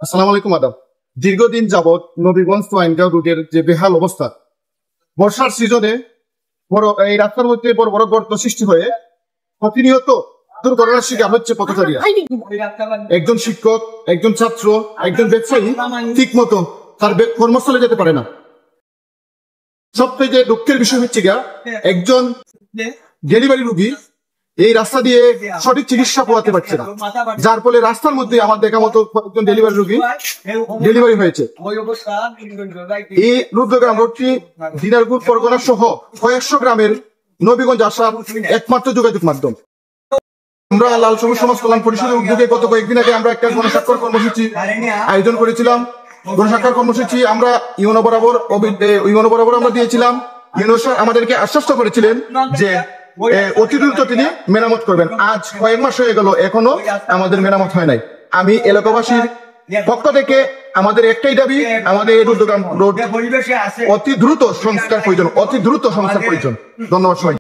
আসসালামু আলাইকুম আদাব। দীর্ঘদিন যাবৎ নবীগঞ্জ টু আইনগাঁও রুটের যে বেহাল অবস্থা, বর্ষার সিজনে এই রাস্তার মধ্যে বড় বড় গর্ত সৃষ্টি হয়ে প্রতিনিয়ত দুর্ঘটনার শিকার হচ্ছে পথচারীরা। একজন শিক্ষক, একজন ছাত্র, একজন ব্যবসায়ী ঠিক মতো তার কর্মস্থলে যেতে পারে না। সবথেকে দুঃখের বিষয় হচ্ছে একজন ডেলিভারি রোগী এই রাস্তা দিয়ে সঠিক চিকিৎসা পাওয়াতে পারছে না, যার ফলে রাস্তার মধ্যে আমার দেখা মতো একজন ডেলিভারি রোগী ডেলিভারি হয়েছে। এই রুদ্রগ্রাম রোডটি দিনাজপুর পরগনা সহ কয়েকশো গ্রামের নবীগঞ্জ আসার একমাত্র যোগাযোগ মাধ্যম। আমরা লাল সবুজ সমাজ কল্যাণ পরিষদের উদ্যোগে গত কয়েকদিন আগে আমরা একটা গণস্বাক্ষর কর্মসূচি আয়োজন করেছিলাম। গণস্বাক্ষর কর্মসূচি আমরা ইউনো বরাবর আমরা দিয়েছিলাম। ইউনো স্যার আমাদেরকে আশ্বস্ত করেছিলেন যে অতি দ্রুত তিনি মেরামত করবেন। আজ কয়েক মাস হয়ে গেল, এখনো আমাদের মেরামত হয় নাই। আমি এলাকাবাসীর পক্ষ থেকে আমাদের একটাই দাবি, আমাদের এই রোড অতি দ্রুত সংস্কার প্রয়োজন, অতি দ্রুত সংস্কার প্রয়োজন। ধন্যবাদ সবাই।